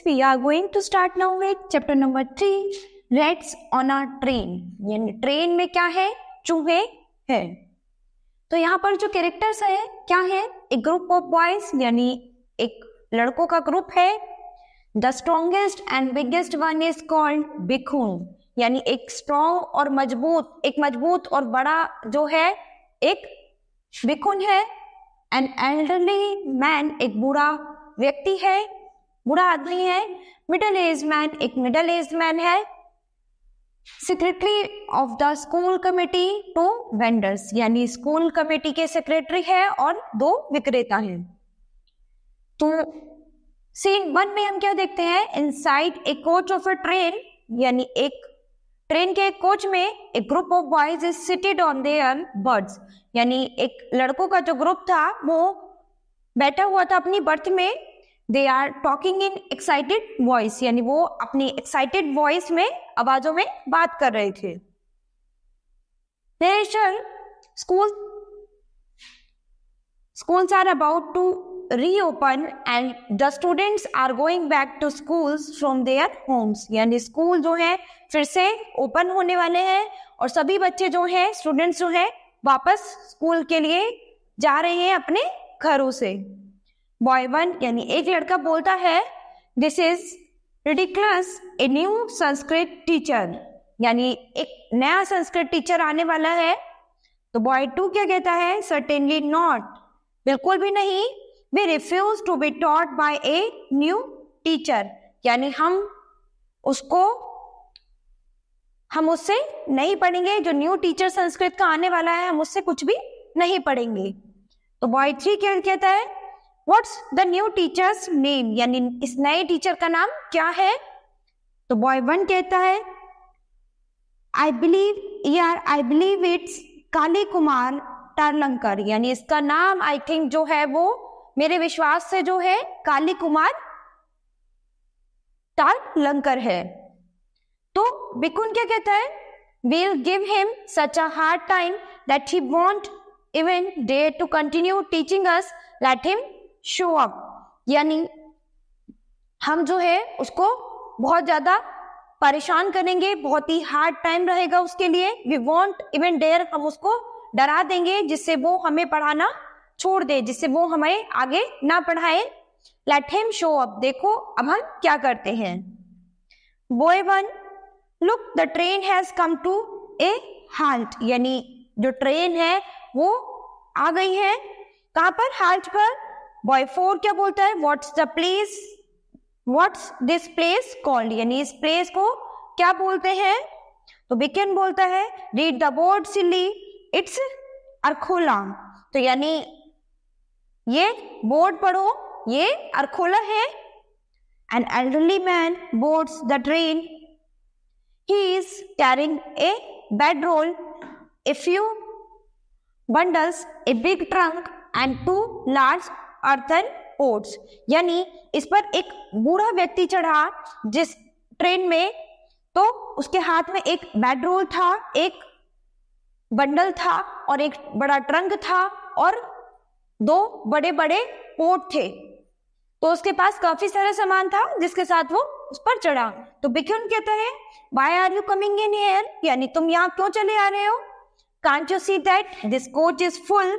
we are going to start now with chapter number 3, rats on a train. यानी train में क्या है? चूहे हैं. तो यहाँ पर जो कैरेक्टर्स है क्या है? एक ग्रुप ऑफ बॉयज यानी एक लड़कों का ग्रुप है. The strongest and biggest one is called Bikhun, यानी एक स्ट्रॉन्ग और मजबूत, एक मजबूत और बड़ा जो है एक बिखून है. एन एल्डरली मैन, एक बूढ़ा व्यक्ति है, बूढ़ा आदमी है. मिडल एज मैन, एक मिडल एज मैन है. Secretary of the school committee to vendors, यानी स्कूल कमेटी के सेक्रेटरी है और 2 विक्रेता हैं. तो सीन 1 में हम क्या देखते हैं? Inside a coach of a train, यानी एक ट्रेन के कोच में एक group of boys is seated on their birds, यानी एक लड़कों का जो ग्रुप था वो बैठा हुआ था अपनी बर्थ में. They are talking in excited voice, यानी वो अपनी एक्साइटेड वॉइस में, आवाजों में बात कर रहे थे. Schools are about to reopen and the students are going back to schools from their homes, यानी स्कूल जो है फिर से ओपन होने वाले हैं और सभी बच्चे जो हैं, स्टूडेंट्स जो हैं, वापस स्कूल के लिए जा रहे हैं अपने घरों से. बॉय 1 यानी एक लड़का बोलता है, this is ridiculous, a new Sanskrit teacher, यानी एक नया संस्कृत टीचर आने वाला है. तो बॉय 2 क्या कहता है? सर्टेनली नॉट, बिल्कुल भी नहीं. We refuse to be taught by a new teacher, यानी हम उससे नहीं पढ़ेंगे. जो न्यू टीचर संस्कृत का आने वाला है, हम उससे कुछ भी नहीं पढ़ेंगे. तो बॉय 3 क्या कहता है? What's the new teachers name, यानी इस नए टीचर का नाम क्या है? तो बॉय 1 कहता है, I believe it's Kali Kumar टारलंकर, यानी इसका नाम आई थिंक जो है वो मेरे विश्वास से जो है काली कुमार टारलंकर है. तो बिकुन क्या कहता है? we'll give him such a hard time that he won't even dare to continue teaching us, let him show up, यानी हम जो है उसको बहुत ज्यादा परेशान करेंगे, बहुत ही हार्ड टाइम रहेगा उसके लिए. we won't even dare, हम उसको डरा देंगे जिससे वो हमें पढ़ाना छोड़ दे, जिससे वो हमें आगे ना पढ़ाए. let him show up, देखो अब हम क्या करते हैं. boy 1, look the train has come to a halt, यानी जो ट्रेन है वो आ गई है. कहां पर? halt पर. बॉय 4 क्या बोलता है? what's this place called, यानी इस प्लेस को क्या बोलते हैं? तो बिकन बोलता है, read the board silly, it's अरखोला, तो यानी ये बोर्ड पढ़ो, ये अरखोला है. an elderly man boards the train. He is carrying a bedroll, a few bundles, a big trunk and 2 large earthen pots, यानी इस पर एक बूढ़ा व्यक्ति चढ़ा जिस ट्रेन में, तो उसके हाथ में एक बेडरोल था, एक बंडल था और एक बड़ा ट्रंक था और 2 बड़े बड़े पोट थे. तो उसके पास काफी सारा सामान था जिसके साथ वो उस पर चढ़ा. तो बिक्यून कहता है, Why are you coming in here, यानी तुम यहाँ क्यों चले आ रहे हो? Can't you see that this coach is full,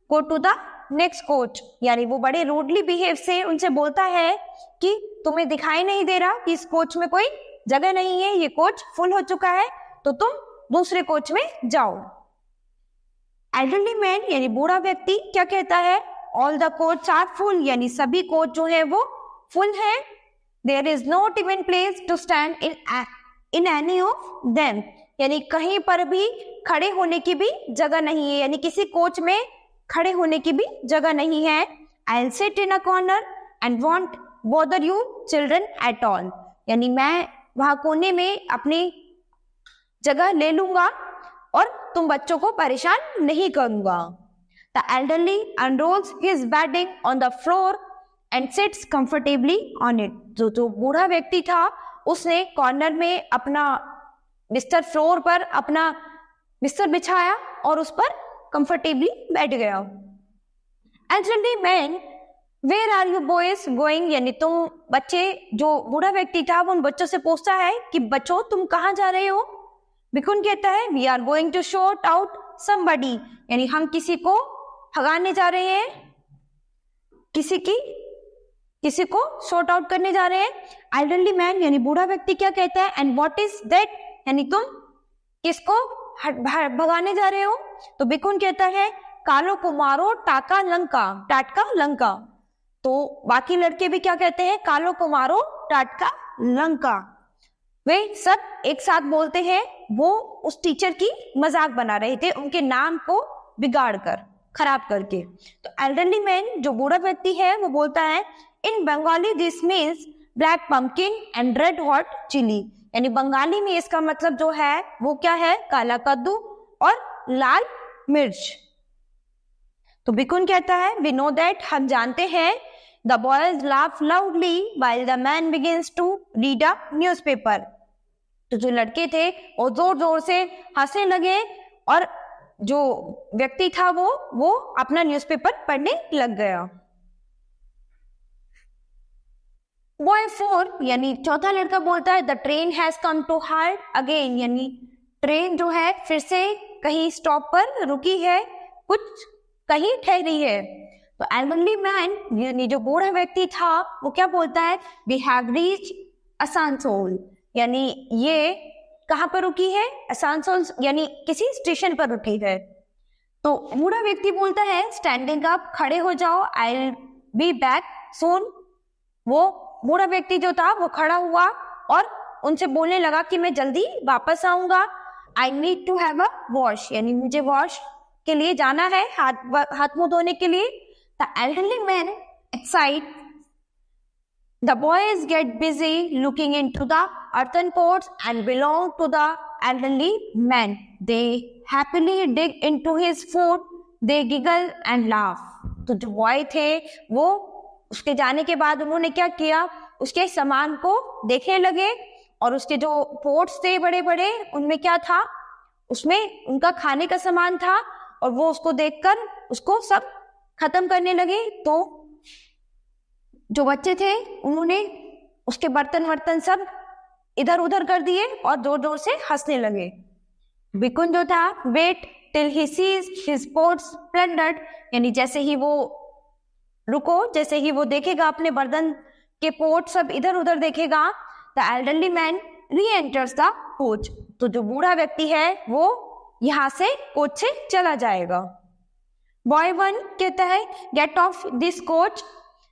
go to the next coach, यानी वो बड़े रूडली बिहेव से उनसे बोलता है कि तुम्हें दिखाई नहीं दे रहा कि इस कोच में कोई जगह नहीं है, ये कोच फुल हो चुका है, तो तुम दूसरे कोच में जाओ. एल्डरली मैन यानी बूढ़ा व्यक्ति क्या कहता है? All the coach are full, यानी सभी कोच जो है वो फुल है. There is not even place to stand in any of them, यानी कहीं पर भी खड़े होने की भी जगह नहीं है, यानी किसी कोच में खड़े होने की भी जगह नहीं है. I will sit in a corner and want bother you children at all, यानी मैं वहां कोने में अपनी जगह ले लूंगा और तुम बच्चों को परेशान नहीं करूंगा. The elderly unrolls his bedding on the floor and sits comfortably on it, जो बूढ़ा व्यक्ति था उसने कॉर्नर में अपना बिस्तर, फ्लोर पर अपना बिस्तर बिछाया और उस पर कंफर्टेबली बैठ गया. Elderly man where are you boys going, यानी तुम बच्चे, जो बूढ़ा व्यक्ति था वो उन बच्चों से पूछता है कि बच्चों तुम कहाँ जा रहे हो। भिकुन कहता है we are going to shot out somebody, यानी हम किसी को भगाने जा रहे हैं, किसी को शॉर्ट आउट करने जा रहे हैं। एल्डरली मैन यानी बूढ़ा व्यक्ति क्या कहता है, एंड व्हाट इज दैट, यानी तुम किसको भगाने जा रहे हो। तो भिकुन कहता है कालो कुमारो टाका लंका। तो बाकी लड़के भी क्या कहते हैं, कालो कुमारो टाटका लंका। वे सब एक साथ बोलते हैं, वो उस टीचर की मजाक बना रहे थे, उनके नाम को बिगाड़ कर, खराब करके। तो एल्डरली मैन जो बूढ़ा व्यक्ति है वो बोलता है in Bengali this means black pumpkin and red hot chilli, यानी बंगाली में इसका मतलब जो है वो क्या है, काला कद्दू और लाल मिर्च। तो भिकुन कहता है वी नो दैट, हम जानते हैं। The boys laugh loudly while the man begins to read a newspaper. तो जो लड़के थे वो जोर जोर से हंसने लगे और जो व्यक्ति था वो अपना न्यूज़पेपर पढ़ने लग गया। बॉय 4 यानी चौथा लड़का बोलता है the train has come to halt again, यानी ट्रेन जो है फिर से कहीं स्टॉप पर रुकी है, कुछ कहीं ठहरी है। तो एल्डरली मैन यानी जो बूढ़ा व्यक्ति था वो क्या बोलता है, वी हैव रीच आसनसोल, यानी ये कहाँ पर रुकी है, आसनसोल यानी किसी स्टेशन पर रुकी है। तो बूढ़ा व्यक्ति बोलता है स्टैंडिंग अप, खड़े हो जाओ, I will be back soon. वो बूढ़ा व्यक्ति जो था वो खड़ा हुआ और उनसे बोलने लगा कि मैं जल्दी वापस आऊंगा। I need to have a wash, यानी मुझे वॉश के लिए जाना है, हाथ मुंह धोने के लिए। The elderly man excite the boys get busy looking into the earthen pots and belong to the elderly man. They happily dig into his food. They giggle and laugh. तो जो बॉय थे वो उसके जाने के बाद उन्होंने क्या किया, उसके सामान को देखने लगे और उसके जो पोट्स थे बड़े बड़े उनमें क्या था, उसमें उनका खाने का सामान था और वो उसको देखकर उसको सब खत्म करने लगे। तो जो बच्चे थे उन्होंने उसके बर्तन सब इधर उधर कर दिए और जोर जोर से हंसने लगे। भिकुन जो था wait till he sees his pots plundered, यानी जैसे ही वो रुको, जैसे ही वो देखेगा अपने बर्तन के पोट सब इधर उधर देखेगा, द एल्डरली मैन री एंटर्स द कोच। तो जो बूढ़ा व्यक्ति है वो यहाँ से कोच से चला जाएगा। बॉय 1 कहता है get off this coach,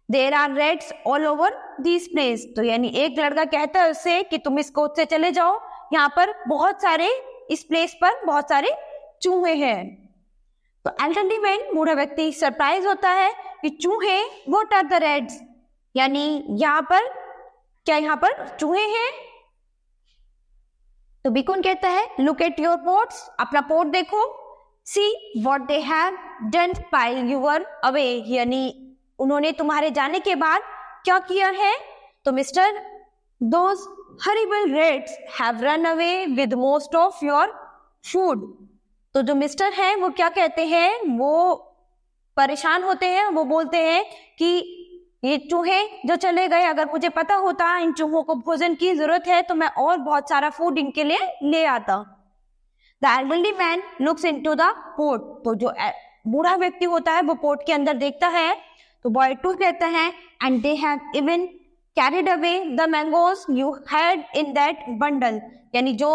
there are rats all over this place. तो यानी एक लड़का कहता है उससे कि तुम इस कोच से चले जाओ, यहाँ पर बहुत सारे, इस प्लेस पर बहुत सारे चूहे हैं। तो एल्डरली मैन बूढ़ा व्यक्ति सरप्राइज होता है कि चूहे, व्हाट आर द रेड्स, यानी यहाँ पर क्या, यहाँ पर चूहे हैं। तो भिकुन कहता है लुक एट योर पोट्स, अपना पोट देखो, see what they have done while you were away, यानी उन्होंने तुम्हारे जाने के बाद क्या किया है। तो mister those horrible rats have run away with most of your food. तो जो मिस्टर है वो क्या कहते हैं, वो परेशान होते हैं, वो बोलते हैं कि ये चूहे जो चले गए, अगर मुझे पता होता इन चूहों को भोजन की जरूरत है तो मैं और बहुत सारा फूड इनके लिए ले आता। The elderly man looks into the pot. तो जो बूढ़ा व्यक्ति होता है वो पोट के अंदर देखता है। तो बॉय 2 कहता है and they have even carried away the mangoes you had in that bundle, यानी जो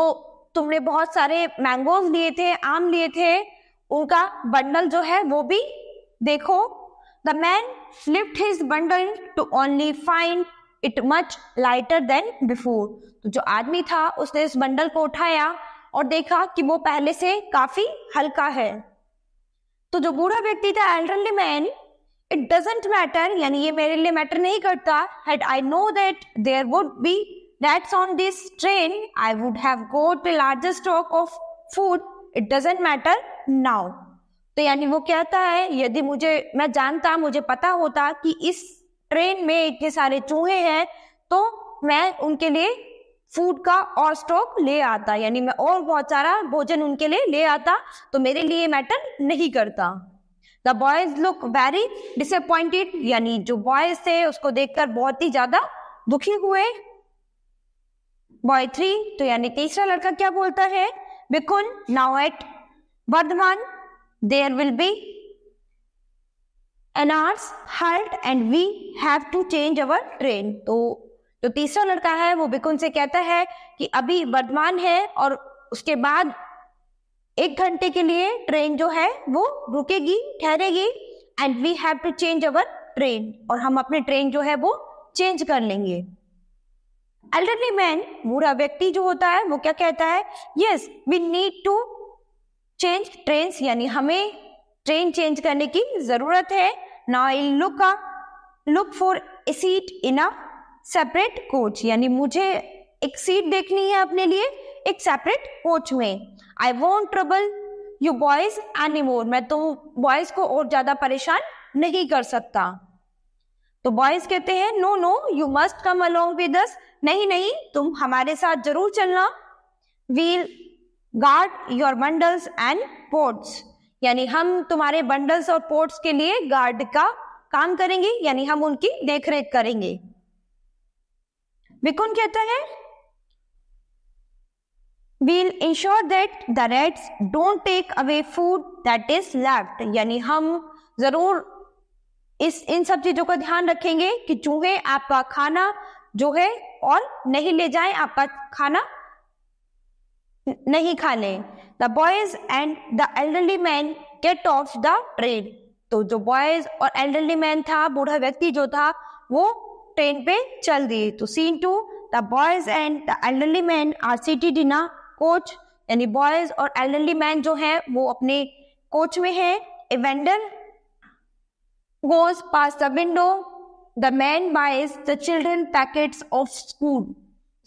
तुमने बहुत सारे मैंगोज लिए थे, आम लिए थे, उनका बंडल जो है वो भी देखो। The man lift his bundle to only find it much lighter than before. तो जो आदमी था उसने इस बंडल को उठाया और देखा कि वो पहले से काफी हल्का है। तो जो बूढ़ा व्यक्ति था elderly man, it doesn't matter, यानी ये मेरे लिए मैटर नहीं करता, had I know that there would be rats on this train, I would have got a larger stock of food, it doesn't matter now। तो यानी वो कहता है यदि मैं जानता, मुझे पता होता कि इस ट्रेन में इतने सारे चूहे हैं तो मैं उनके लिए फूड का और स्टॉक ले आता, यानी मैं और बहुत सारा भोजन उनके लिए ले आता, तो मेरे लिए मैटर नहीं करता। The boys look very disappointed, यानी जो बॉयज थे उसको देखकर बहुत ही ज्यादा दुखी हुए। बॉय 3, तो यानी तीसरा लड़का क्या बोलता है, Bikun now at Bardhaman there will be an hour's halt and we have to change our train। तो जो तीसरा लड़का है वो बिकुन से कहता है कि अभी वर्धमान है और उसके बाद 1 घंटे के लिए ट्रेन जो है वो रुकेगी, ठहरेगी, and we have to change our train, और हम अपनी ट्रेन जो है वो चेंज कर लेंगे। एल्डरली मैन, बूढ़ा व्यक्ति जो होता है वो क्या कहता है, yes we need to change trains, यानी हमें ट्रेन चेंज करने की जरूरत है। Now I look for a seat in a separate coach, यानी मुझे एक सीट देखनी है अपने लिए एक सेपरेट कोच में। I won't trouble you boys anymore, मैं तो बॉयज को और ज्यादा परेशान नहीं कर सकता। तो बॉयज कहते हैं no no you must come along with us, नहीं नहीं तुम हमारे साथ जरूर चलना। We'll guard your bundles and pots, यानी हम तुम्हारे बंडल्स और पोर्ट्स के लिए गार्ड का काम करेंगे, यानी हम उनकी देखरेख करेंगे। बिकुन कहता है we'll ensure that the rats don't take away food that is left, यानी हम जरूर इन सब चीजों का ध्यान रखेंगे कि चूहे आपका खाना जो है और नहीं ले जाएं, आपका खाना नहीं खा लें। The boys and the elderly man get off the train, तो जो बॉयज और एल्डरली मैन था, बूढ़ा व्यक्ति जो था, वो ट्रेन पे चल दिए। तो scene 2, the boys and the elderly man are seated in a coach, यानी बॉयज और एल्डरली मैन जो है वो अपने कोच में है। A vendor goes past the window, the man buys the children packets of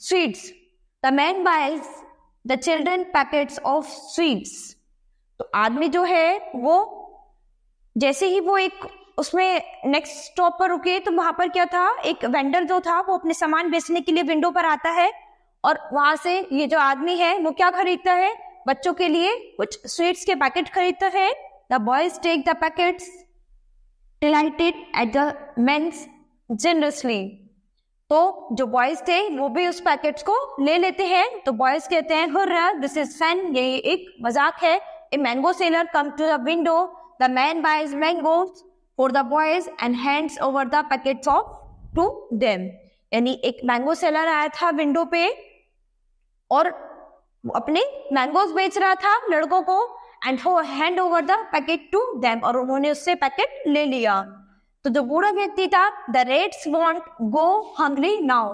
sweets, the man buys the children packets of sweets। तो आदमी जो है वो जैसे ही वो एक उसमें नेक्स्ट स्टॉप पर रुके तो वहां पर क्या था, एक वेंडर जो था वो अपने सामान बेचने के लिए विंडो पर आता है, और वहां से ये जो आदमी है वो क्या खरीदता है, बच्चों के लिए कुछ स्वीट्स के पैकेट खरीदता है। The boys take the packets delighted at the man's generously, तो जो बॉयज थे वो भी उस पैकेट्स को ले लेते हैं। तो बॉयज कहते हैं हुर्रा दिस इज फन, ये एक मजाक है। A mango seller come to the window, the man buys mangoes for the boys and hands over the packets of to them, यानी एक मैंगो सेलर आया था विंडो पे और अपने मैंगोज बेच रहा था लड़कों को, एंड वो hand over the packet to them, और उन्होंने उससे पैकेट ले लिया। तो जो बूढ़ा व्यक्ति था, the rates want go hungry now,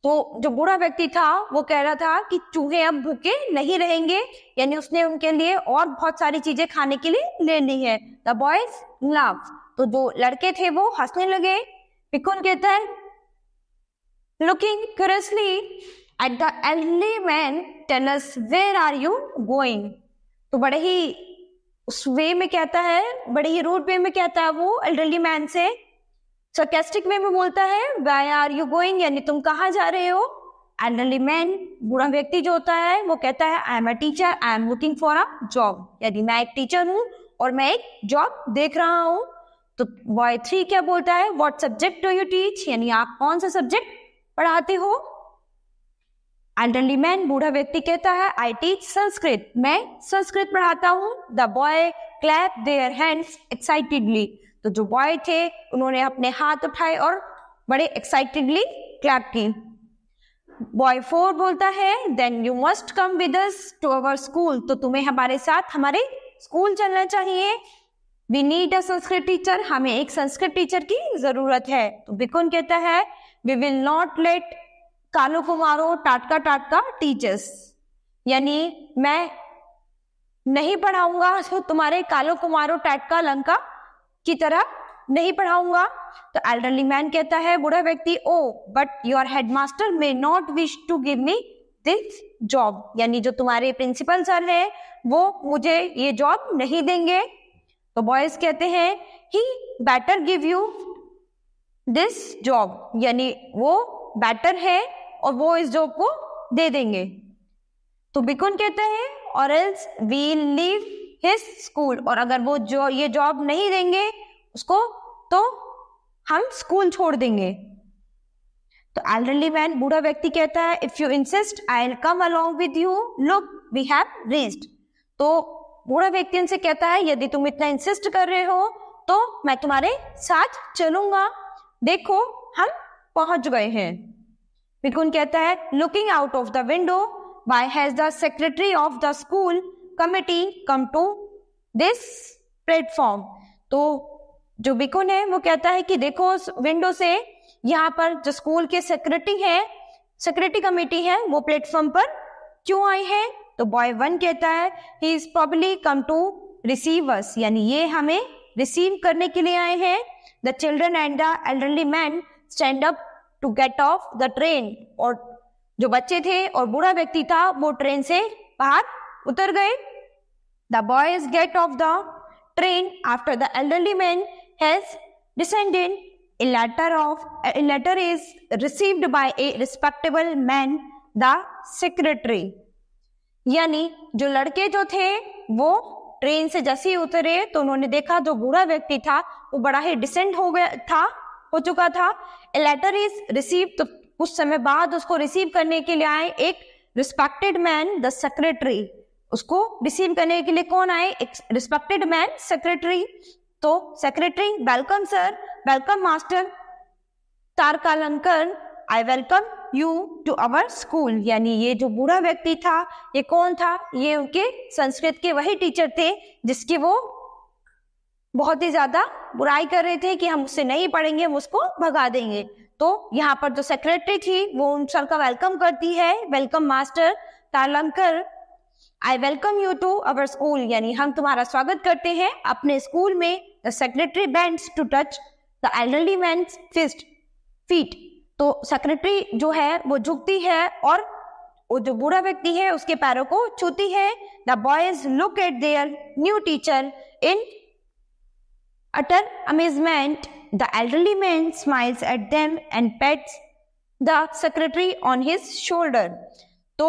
तो जो बूढ़ा व्यक्ति था वो कह रहा था कि चूहे अब भूखे नहीं रहेंगे, यानी उसने उनके लिए और बहुत सारी चीजें खाने के लिए ले ली है। द बॉयज लाफ, तो जो लड़के थे वो हंसने लगे। पिकुन कहता है looking curiously at the elderly man tell us where are you going, तो बड़े ही उस वे में कहता है, बड़े ही रूड वे में कहता है वो एल्डरली मैन से, sarcastic वे में बोलता है why are you going, यानी तुम कहाँ जा रहे हो। एल्डरली मैन, बूढ़ा व्यक्ति जो होता है वो कहता है I am a teacher, I am looking for a job, यानी मैं एक टीचर हूँ और मैं एक जॉब देख रहा हूँ। तो बॉय 3 क्या बोलता है what subject do you teach, यानी आप कौन सा सब्जेक्ट पढ़ाते हो। एल्डरली मैन, बूढ़ा व्यक्ति कहता है आई टीच संस्कृत, मैं संस्कृत पढ़ाता हूँ। The boy clap their hands excitedly, तो जो बॉय थे उन्होंने अपने हाथ उठाए और बड़े एक्साइटेडली क्लैप की। बॉय 4 बोलता है then you must come with us to our school, तो तुम्हें हमारे साथ हमारे स्कूल चलना चाहिए। We need a Sanskrit teacher, हमें एक संस्कृत टीचर की जरूरत है। तो बिकुन कहता है वी विल नॉट लेट कालो कुमारो टाटका टाटका टीचर्स, यानी मैं नहीं पढ़ाऊंगा तो तुम्हारे कालो कुमारो टाटका लंका की तरह नहीं पढ़ाऊंगा। तो एल्डरली मैन कहता है, बूढ़ा व्यक्ति, oh but your headmaster may not wish to give me this job, यानी जो तुम्हारे प्रिंसिपल सर है वो मुझे ये जॉब नहीं देंगे। तो बॉयज कहते हैं he better give you this job, यानी वो बेटर है और वो इस जॉब को दे देंगे। तो बिकुन कहते हैं or else we'll leave his school, और अगर वो जो ये जॉब नहीं देंगे उसको तो हम स्कूल छोड़ देंगे। तो एल्डरली मैन, बूढ़ा व्यक्ति कहता है, if you insist I will come along with you, look we have reached. तो बूढ़ा व्यक्ति उनसे कहता है, यदि तुम इतना इंसिस्ट कर रहे हो तो मैं तुम्हारे साथ चलूंगा, देखो हम पहुंच गए हैं। बिकुन कहता है, looking out of the window, why has the secretary of the school committee come to this platform. तो जो बिकुन है वो कहता है कि देखो उस विंडो से यहाँ पर जो स्कूल के सेक्रेटरी कमेटी है वो प्लेटफॉर्म पर क्यों आई है। तो बॉय 1 कहता है, he is probably come to receive us, यानी ये हमें रिसीव करने के लिए आए हैं। The children and the elderly man stand up to get off the train, और जो बच्चे थे और बूढ़ा व्यक्ति था वो ट्रेन से बाहर उतर गए। The boys get off the train after the elderly man has descended. A letter is received by a respectable man, the secretary। यानी जो लड़के जो थे वो ट्रेन से जैसे ही उतरे तो उन्होंने देखा जो बूढ़ा व्यक्ति था वो बड़ा ही डिसेंट हो चुका था। A letter is received, तो कुछ समय बाद उसको रिसीव करने के लिए आए एक रिस्पेक्टेड मैन, द सेक्रेटरी। उसको रिसीव करने के लिए कौन आए? एक रिस्पेक्टेड मैन, सेक्रेटरी। तो secretary, welcome sir, welcome master Tarakalankar, I welcome you to our school. यानी ये जो बूढ़ा व्यक्ति था ये कौन था? ये उनके संस्कृत के वही टीचर थे जिसकी वो बहुत ही ज्यादा बुराई कर रहे थे कि हम उससे नहीं पढ़ेंगे, हम उसको भगा देंगे। तो यहाँ पर जो सेक्रेटरी थी वो उन सर का वेलकम करती है, welcome master Tarakalankar, I welcome you to our school, यानी हम तुम्हारा स्वागत करते हैं अपने स्कूल में। The secretary bends to touch the elderly man's feet. तो सेक्रेटरी जो है वो झुकती है और वो जो बूढ़ा व्यक्ति है उसके पैरों को छूती है। The boys look at their new teacher in utter amazement. The elderly man smiles at them and pets the secretary on his shoulder. तो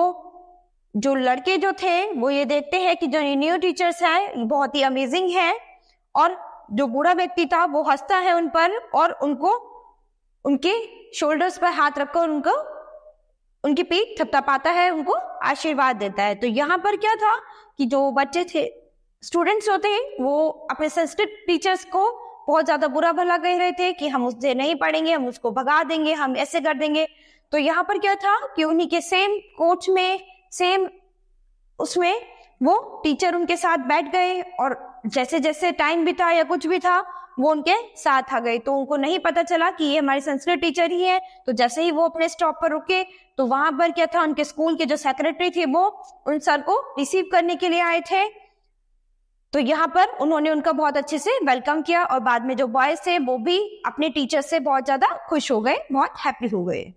जो लड़के जो थे वो ये देखते हैं कि जो न्यू टीचर्स हैं बहुत ही अमेजिंग है, और जो बूढ़ा व्यक्ति था वो हंसता है उन पर और उनको उनके शोल्डर्स पर हाथ रखकर उनको उनकी पीठ थपथपाता है, उनको आशीर्वाद देता है। तो यहाँ पर क्या था कि जो बच्चे थे, स्टूडेंट्स होते हैं, वो अपने संस्कृत टीचर्स को बहुत ज्यादा बुरा भला कह रहे थे कि हम उससे नहीं पढ़ेंगे, हम उसको भगा देंगे, हम ऐसे कर देंगे। तो यहाँ पर क्या था कि उन्हीं के सेम कोच में, सेम उसमें वो टीचर उनके साथ बैठ गए और जैसे जैसे टाइम भी था या कुछ भी था वो उनके साथ आ गए। तो उनको नहीं पता चला कि ये हमारे संस्कृत टीचर ही है। तो जैसे ही वो अपने स्टॉप पर रुके तो वहां पर क्या था, उनके स्कूल के जो सेक्रेटरी थे वो उन सर को रिसीव करने के लिए आए थे। तो यहाँ पर उन्होंने उनका बहुत अच्छे से वेलकम किया और बाद में जो बॉयज थे वो भी अपने टीचर से बहुत ज्यादा खुश हो गए, बहुत हैप्पी हो गए।